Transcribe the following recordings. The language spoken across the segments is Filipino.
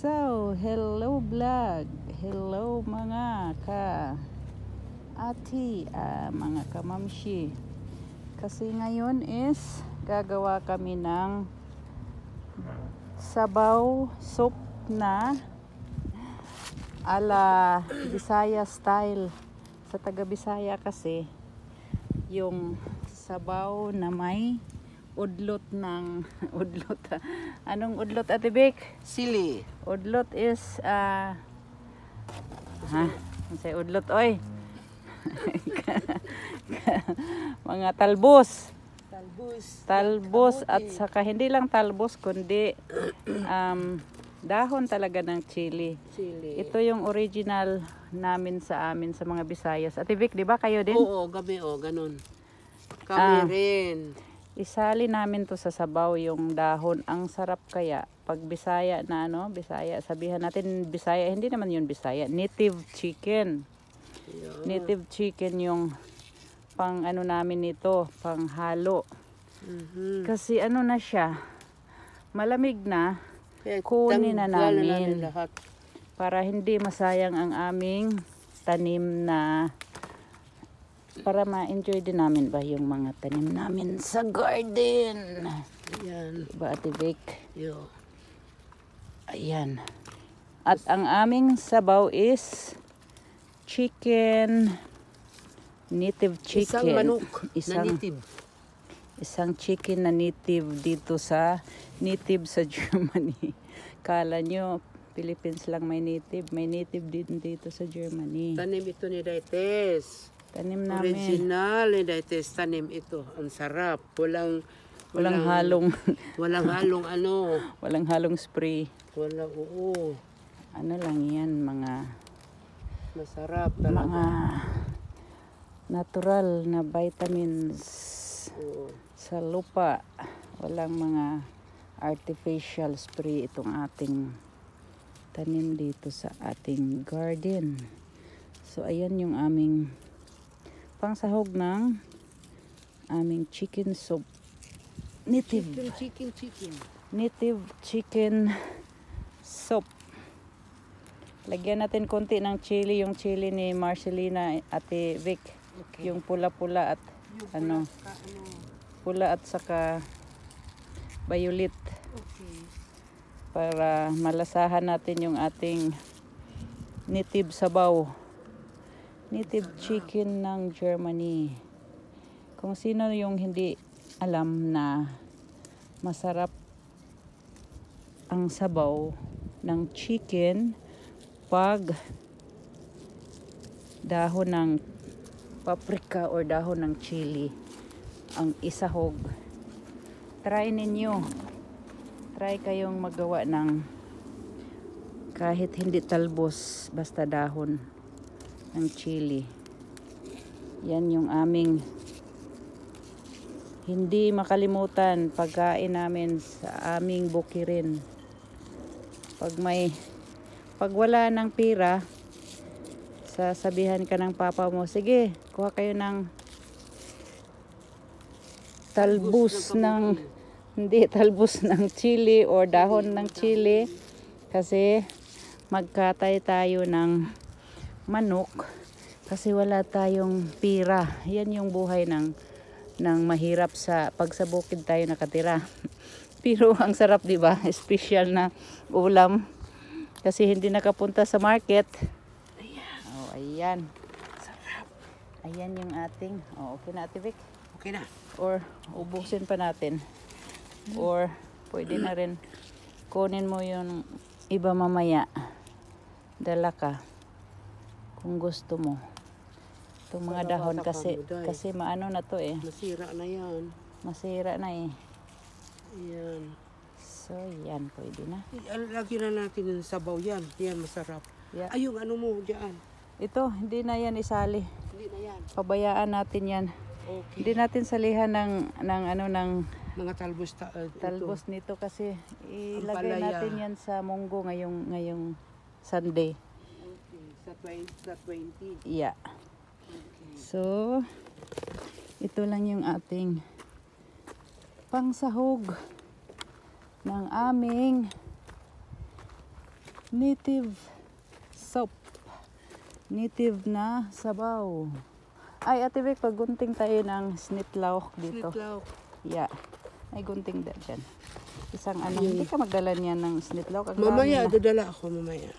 So, hello vlog. Hello mga ka-ati, mga ka-mamshi. Kasi ngayon is gagawa kami ng sabaw soup na ala Bisaya style. Sa taga Bisaya kasi yung sabaw na may udlot ng udlot. Anong udlot, Ate Vic? Sili. Udlot is say udlot oy. Mga talbos. Talbos at saka hindi lang talbos kundi dahon talaga ng chili. Ito yung original namin sa mga Bisayas. Ate Vic, di ba kayo din? Oo, gabi ganun. Kami rin. Isali namin to sa sabaw yung dahon. Ang sarap kaya. Pag Bisaya na Bisaya, sabihan natin Bisaya. Hindi naman yun Bisaya. Native chicken. Yeah. Native chicken yung pang namin nito. Pang halo. Kasi na siya. Malamig na. Kunin na namin. Para hindi masayang ang aming tanim na para ma-enjoy din namin ba yung mga tanim namin sa garden. Ayan. Diba, Ate Vic? Yo. Ayan. At ang aming sabaw is chicken. Native chicken. Isang manok na native. Isang chicken na native dito sa Germany. Kala nyo, Philippines lang may native. May native din dito sa Germany. Tanim ito ni Daites. Tanim namin. Original ni Daites tanim ito. Ang sarap. Walang halong. Walang halong Walang halong spray. Oo. Ano lang yan, mga masarap talaga. Mga natural na vitamins. Oo. Sa lupa. Walang mga artificial spray itong ating tanim dito sa ating garden. So ayan yung aming pangsahog ng aming chicken soup. Native chicken soup. Lagyan natin konti ng chili, yung chili ni Marcelina, Ate Vic. Okay. Yung pula-pula at pula at saka violet. Okay. Para malasahan natin yung ating native sabaw. Native chicken ng Germany. Kung sino yung hindi alam na masarap ang sabaw ng chicken pag dahon ng paprika or dahon ng chili ang isahog. Try ninyo. Try kayong magawa ng kahit hindi talbos, basta dahon ng chili. Yan yung aming hindi makalimutan pagkain namin sa aming bukirin. Pag wala ng pira, sasabihan ka ng papa mo, sige, kuha kayo ng talbos ng chili or dahon ng chili kasi magkatay tayo ng manok kasi wala tayong pira. Yan yung buhay ng mahirap sa pagsabukid tayo nakatira. Pero ang sarap, di ba? Special na ulam kasi hindi nakapunta sa market. Ayan. Sarap. Ayan yung ating. Okay na, Ate Vic? Okay na. Or ubusin pa natin. Or pwede na rin kunin mo yung iba mamaya. Dala ka. Kung gusto mo. Itong mga dahon kasi maano na to eh. Masira na yan. Masira na eh. Ayan. So yan, pwede na. Lagyan na natin yung sabaw yan. Yan, masarap. Yeah. Ay, yung mo dyan. Ito, hindi na yan isali. Hindi na yan. Pabayaan natin yan. Okay. Hindi natin salihan ng mga talbos nito kasi ilagay natin yan sa munggo ngayong Sunday. Okay. Sa 20. Yeah. Okay. So, ito lang yung ating pangsahog ng aming Native soup. Native na sabaw. Ay, Ate Vic, paggunting tayo ng snitlaw dito. Snitlaw. Yeah. Ay, gunting dyan. Isang ano, hindi ka magdala niyan ng snitlaw. Mamaya, dadala ako mamaya.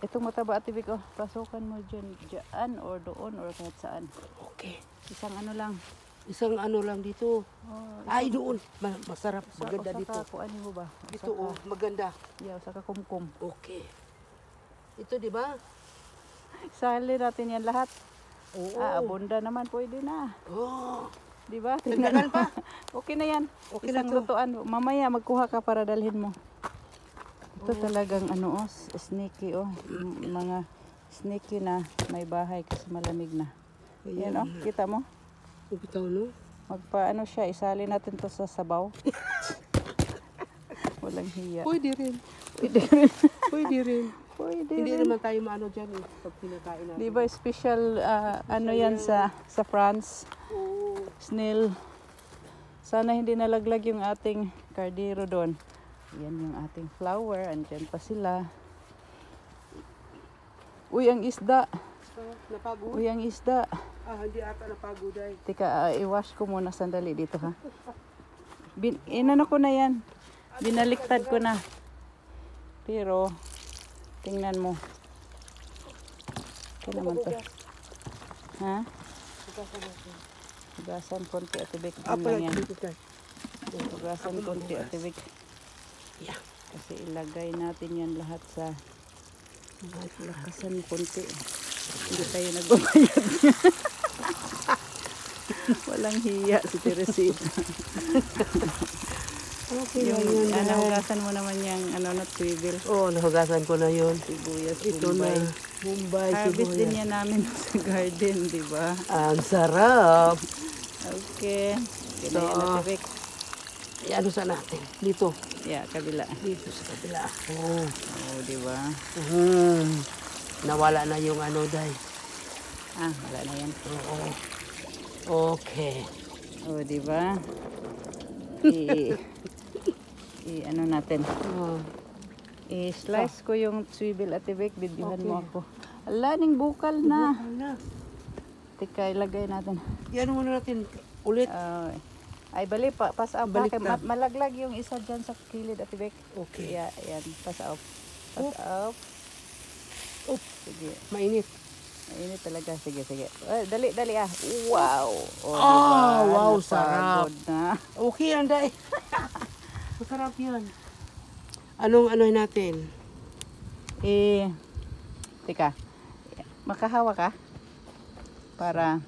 Itong mataba, Ate Vic, oh, pasukan mo dyan or doon or kahit saan. Okay. Isang ano lang. Isang ano lang dito. Oh, Ay, doon. Masarap. Maganda dito. Kuan mo ba? Dito, oh. Maganda. Yeah, saka kumkum. Okay. Ito, di ba? Sali natin yan lahat. Oo. Abunda naman pwede na. Oh. Di ba? Dagdagan pa. Okay na yan. Okay na Isang to. lutuan. Mamaya magkuha ka para dalhin mo. Ito talagang ano, sneaky, oh. Mga sneaky na may bahay kasi malamig na. Yan, oh. Kita mo? Bitaw, no? Magpaano siya, isali natin to sa sabaw. Walang hiya. Pwede rin. Pwede rin. Pwede rin. Pwede Hindi rin. naman tayo maano dyan eh. Pag pinakain natin. Di ba special, ano yan sa France? Oo. Snail. Sana hindi nalaglag yung ating kardero doon. Yan yung ating flower. Andyan pa sila. Uy, ang isda. Napagod? Uy, ang isda. Hindi ata napagod ay. Teka, i-wash ko muna sandali dito ha. Inano ko na yan. Binaliktad ko na. Pero, tingnan mo. Okay naman to. Ha? Hugasan konti at tibik. Apa Yan. lang dito tayo. Hugasan konti at tibik. Yeah. Kasi ilagay natin yan lahat sa lakasan konti. Hindi tayo nagbabayad. Walang hiya si Teresita. Okay Yung lang yun. hugasan mo naman yung swivel. Oo, nahugasan ko na yun. Sibuyas, Ito na. Bombay. Bombay, Harvest din sibuyas. yan namin sa garden, di ba? Ang sarap. Okay. So, Kinailatibik. ano sa natin? Dito. Yeah, kabila. Dito sa kabila. Oh. Oh, di ba? Nawala na yung ano, Day. Wala na yan. Oo. Okay. Oh, di ba? Ano natin? Oh. I-slice ko yung swivel at tibik. Bidyuhan mo Okay. ako. Ala, ning bukal na. Ano? Tika, ilagay natin. Yan muna natin ulit. Ay, bali, pass out. Balik na. Malaglag yung isa dyan sa kilid at tibik. Okay. Yeah, yan. Pass out. Pass out. Oop. Sige. Mainit. Mainit talaga. Sige, sige. Dali, dali ah. Wow. Oh, wow, Napagod sarap. na. Okay yan, Day. Masarap yan. Anong ano natin? Tika. Makahawa ka? Para,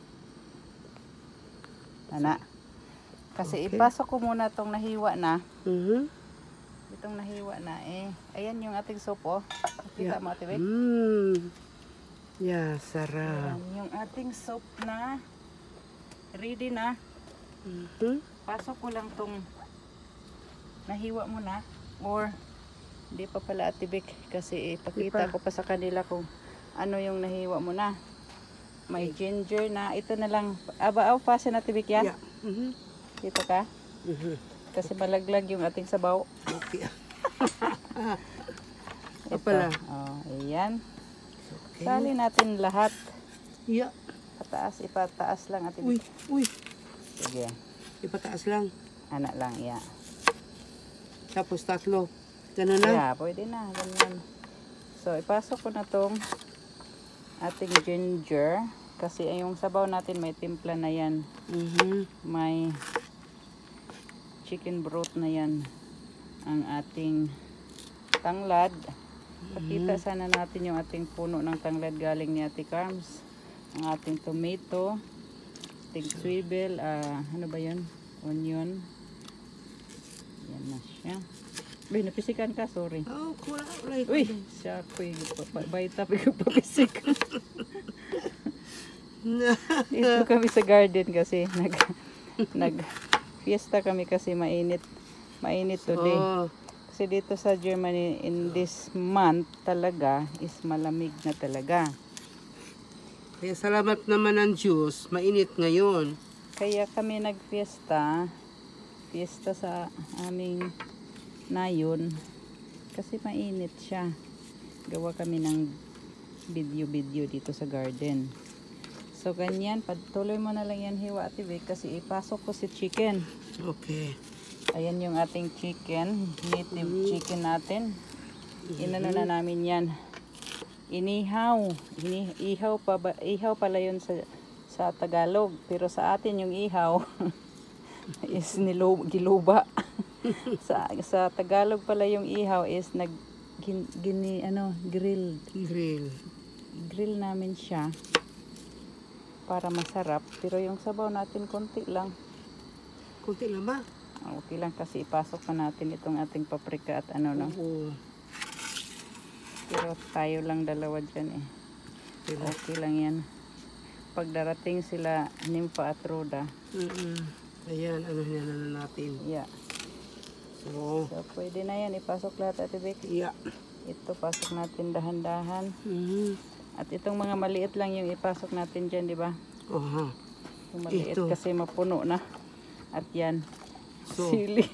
kasi Okay. ipasok ko muna tong nahiwa na. Mhm. Itong nahiwa na ayan yung ating soup oh. Kita Yeah. mo Ate Vic? Yeah, sarap. Ayan yung ating soup na ready na. Mhm. Pasok ko lang tong nahiwa mo na or hindi pa pala Ate Vic kasi ipakita ko pa sa kanila kung ano yung nahiwa mo na. May ginger na. Ito na lang. Pasin Ate Vic yan. Yeah. Mhm. Dito ka. Mhm. Kasi malaglag yung ating sabaw. Okay. Ito. pala. Ayan. Okay. Sali natin lahat. Yeah. Ipataas lang Ate Uy, Vic. uy. Sige. Ipataas lang. Anak lang, yeah. Tapos tatlo. Ganun na. Yeah, pwede na. Ganyan. So, ipasok ko na tong ating ginger. Kasi yung sabaw natin may timpla na yan. Mhm. May chicken broth na yan. Ang ating tanglad. Pakita sana natin yung ating puno ng tanglad galing ni Ate Carms. Ang ating tomato. Ating swivel. Ano ba yun? Onion. Yan na siya. Uy, napisikan ka, sorry. Oh, kulay. Uy, siya ko yung baita ko papisik. Dito kami sa garden kasi nag fiesta kami kasi mainit today. Oh. Kasi dito sa Germany in this month talaga is malamig na talaga. Kaya salamat naman ng Diyos. Mainit ngayon. Kaya kami fiesta sa aming nayon kasi mainit siya. Gawa kami ng video dito sa garden. So ganyan, patuloy mo na lang yan hiwa Ate Vic kasi ipasok ko si chicken. Okay. Ayan yung ating chicken, native chicken natin. Inano na namin yan. Inihaw. Ihaw pala yun sa Tagalog. Pero sa atin yung ihaw is giluba. sa Tagalog pala yung ihaw is grilled. Grill namin siya para masarap. Pero yung sabaw natin konti lang. Kunti lang ba? Okay lang kasi ipasok pa natin itong ating paprika at ano no. Oo. Pero tayo lang dalawa dyan eh. Okay lang yan. Pag darating sila Nympha at Rhoda. Ayan, ano na natin. Yeah. So, Pwede na yan. Ipasok lahat Ate Vic. yeah. Ito pasok natin dahan-dahan. At itong mga maliit lang yung ipasok natin dyan, di ba? Aha. Yung maliit Ito. kasi mapuno na. At yan. So, Sili.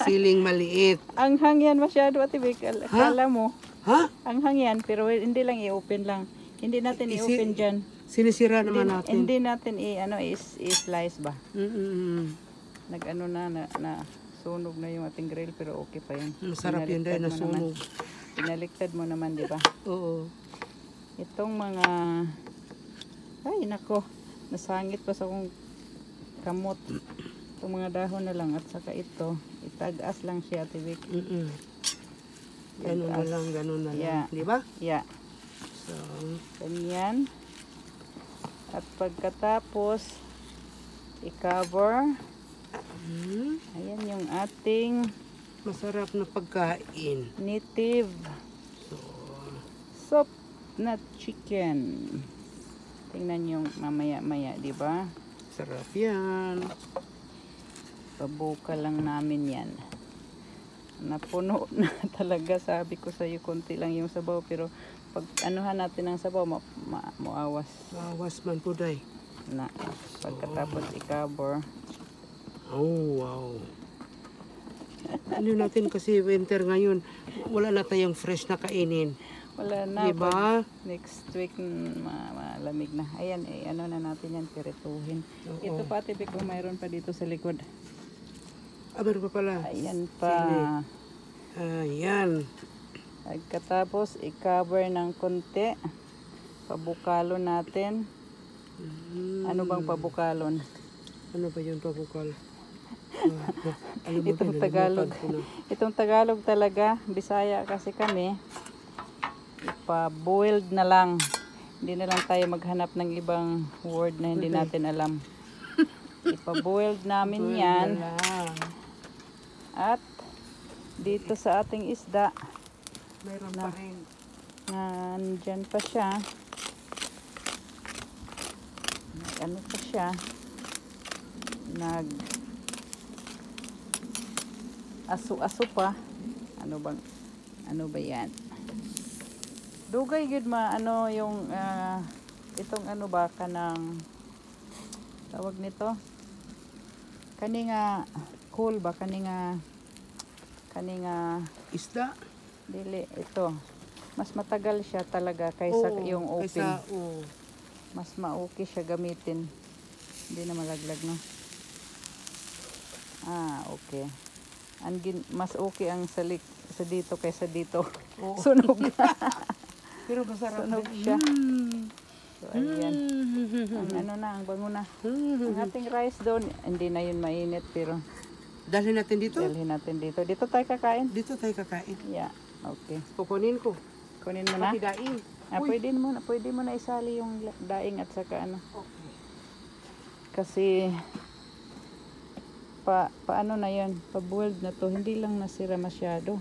siling maliit. Ang hangyan masyado Ate Vic. Kala mo. Ha? Ang hangyan pero hindi lang i-open lang. Hindi natin i-open dyan. Sinisira naman natin. Hindi natin i-slice ba? Nag-ano na sunog na yung ating grill pero okay pa yun. Masarap yun dahil nasunog. Pinaliktad mo naman, di ba? Oo. Itong mga ay nako, nasangit pa sa kong kamot. Itong mga dahon na lang at saka ito, itag-as lang siya Ate Vic. Ganun na lang. Yeah. Di ba? Yeah. So, Ganyan. At pagkatapos i-cover. Ayan yung ating masarap na pagkain. native soup na chicken. Tingnan yung mamaya-maya, di ba? Sarap yan. Pabuka lang namin yan. Napuno na talaga, sabi ko sa iyo konti lang yung sabaw pero pag anuhan natin ang sabaw maawas Awas man po day. na pagkatapos i-cover. Oh wow. Ano natin kasi winter ngayon, wala na tayong fresh na kainin. Wala na. Diba? Next week malamig na. Ayan ano na natin yan, pirituhin. Oo. Ito pa Ate Vic, mayroon pa dito sa likod. Meron pa pala. Ayan pa. Sige. Ayan. Pagkatapos i-cover ng konti. Pabukalo natin. Ano bang pabukalon? Ano ba yun pabukal? Itong Tagalog. Itong Tagalog talaga. Bisaya kasi kami. Ipa-boiled na lang. Hindi na lang tayo maghanap ng ibang word na hindi natin alam. Ipa-boiled namin yan. At dito sa ating isda, mayroon pa rin. Nandyan pa siya. Ano pa siya? Aso-aso pa. Ano ba yan? Dugay gud ano yung itong ano ba kanang tawag nito? Kaninga cool ba kaninga Isda? dili ito. Mas matagal siya talaga kaysa yung open. Mas ma-okay siya gamitin. Hindi na malaglag, no? Okay. Mas okay ang sa dito kaysa dito. Sunog. Pero masarap. Sunog siya. So, ayan. Ang bango na. Ang ating rice doon, hindi na yun mainit, pero dalhin natin dito? dalhin natin dito. Dito tayo kakain? Dito tayo kakain. Yeah. Okay. Kukunin ko. Kunin mo na? Pati daing. Pwede mo na isali yung daing at saka ano. Okay. Kasi paano na yan, pa-boiled na to, hindi lang nasira masyado.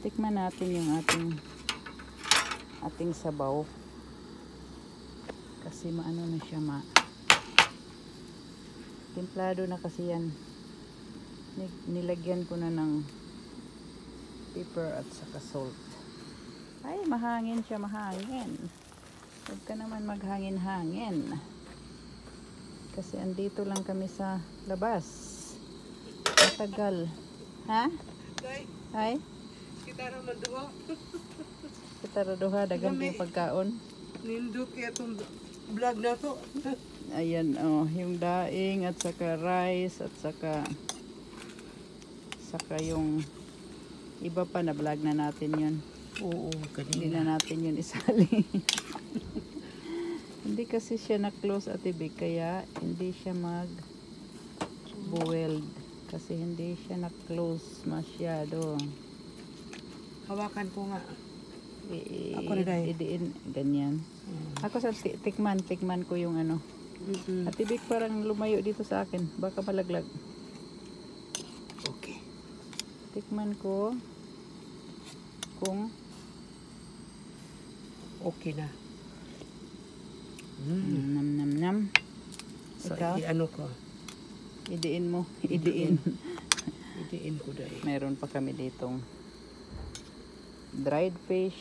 Tikman natin yung ating sabaw. Kasi maano na siya templado na kasi yan. Nilagyan ko na ng pepper at saka salt. Ay, mahangin siya, mahangin. Huwag ka naman maghangin-hangin. Kasi andito lang kami sa labas. Matagal. Ha? Okay. Ay, Kita naman duha. kita raduha dagang Lami. yung pagkaon. Nindot kaya itong vlog na to. Ayan, oh, yung daing at saka rice at saka yung iba pa na vlog na natin yun. Oo, Hindi kanina. na natin yun isali. Hindi kasi siya na-close at ibig kaya hindi siya mag-boiled kasi hindi siya na-close masyado. Hawakan ko nga. I- Ako na dahil. Idiin, ganyan. Ako sa tikman ko yung ano. Mm-mm. At ibig parang lumayo dito sa akin. Baka malaglag. Okay. Tikman ko kung Okay na. nam nam nam. So, Ikaw? i-ano ko. Idiin mo. Idiin. Idiin ko dahil. Meron pa kami ditong dried fish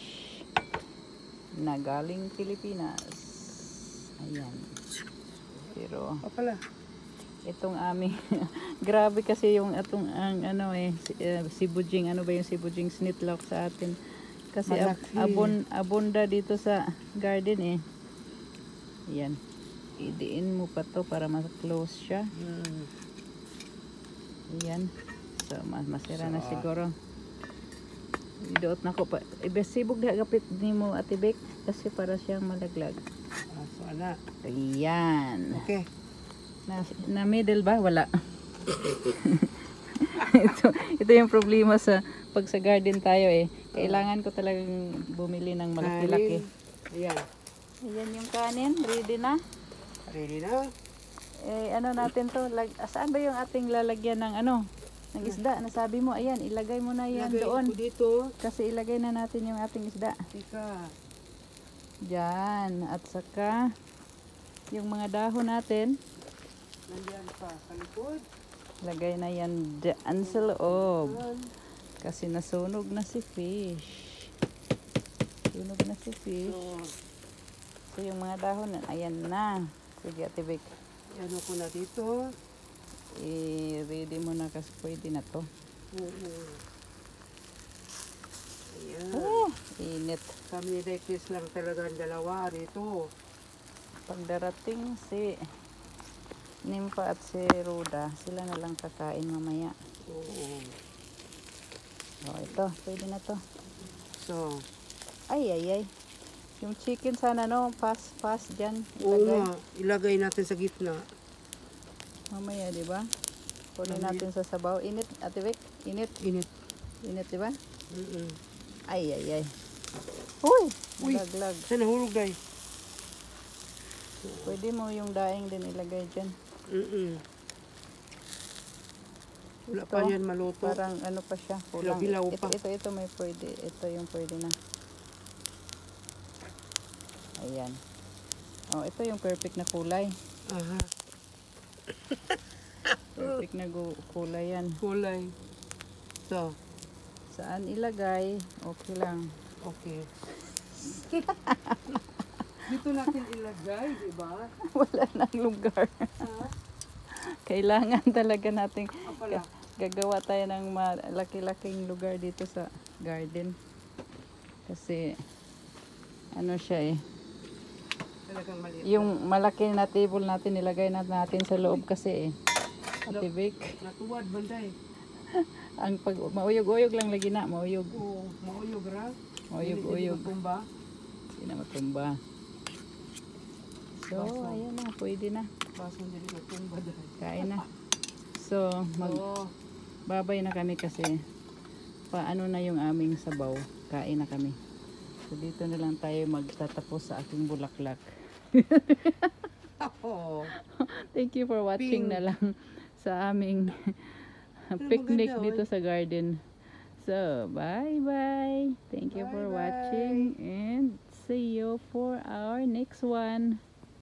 na galing Pilipinas. Ayan. Pero Pala. itong aming grabe kasi yung ang ano sibujing, ano ba yung sibujing snitlock sa atin kasi Malaki. abunda dito sa garden eh. Yan, idiin mo pa to para mas-close siya. Yan, so masira na So, siguro. Idoot na ko pa ibesibog na gapit nimo Ate Bek kasi para siyang malaglag. So, ana. Ayan. Okay. Na middle ba? Wala. ito yung problema pag sa garden tayo eh. Kailangan ko talagang bumili ng malaki-laki. Ayan. Ayan yung kanin. Ready na. Ready na? Eh, ano natin to? Saan ba yung ating lalagyan ng ano? Ng isda. Nasabi mo, ayan, ilagay mo na yan Lagay doon. ko dito. Kasi ilagay na natin yung ating isda. Tika. Diyan. At saka, yung mga dahon natin, Nandiyan pa sa likod. lagay na yan dyan sa loob. Ayan. Kasi nasunog na si fish. Sunog na si fish. So, So yung mga dahon, ayan na. Sige Ate Vic. ano ko na dito. I-ready mo na kasi pwede na to. Oo. Ayan. Oh, init. Kami rekis lang talaga ang dalawa rito. Pagdarating si Nimpa at si Ruda, sila na lang kakain mamaya. Oo. Oh, ito, pwede na to. So, Ay. Yung chicken sana no, pass dyan. oo Ilagay. nga, ilagay natin sa gitna. Mamaya, di ba? Kunin Mamaya. natin sa sabaw. Init, Ate Vic. Init. Init. Init, di ba? Mm-mm. Ay. Uy! Uy! Laglag. Saan nahulog dahil? Pwede mo yung daing din ilagay dyan. Mm-mm. Wala Ito, pa yan maluto. parang ano pa siya. Kulang. Hilaw pa. Ito may pwede. Ito yung pwede na. Ayan. Oh, ito yung perfect na kulay. Aha. Perfect na kulay yan. Kulay. So, Saan ilagay? Okay lang. okay. Dito natin ilagay, di ba? Wala nang lugar. Ha? Kailangan talaga nating Pala. gagawa tayo ng malaki-laking lugar dito sa garden. Kasi ano siya eh. Talagang maliit. Yung malaki na table natin nilagay natin sa loob kasi eh. Ate Vic, Natuwad banday. ang pag mauyog-uyog lang lagi na, mauyog. Oo, mauyog ra. Mauyog-uyog. Tumba. Hindi na matumba. So, ayan na, pwede na. Baso hindi matumba dahil. Kain na. So, Oo. babay na kami kasi paano na yung aming sabaw. Kain na kami. So, dito na lang tayo magtatapos sa aking bulaklak. Oo. Thank you for watching Ping. na lang sa aming Pero picnic maganda, dito sa garden. So, bye-bye. Thank you for Bye-bye. watching and see you for our next one.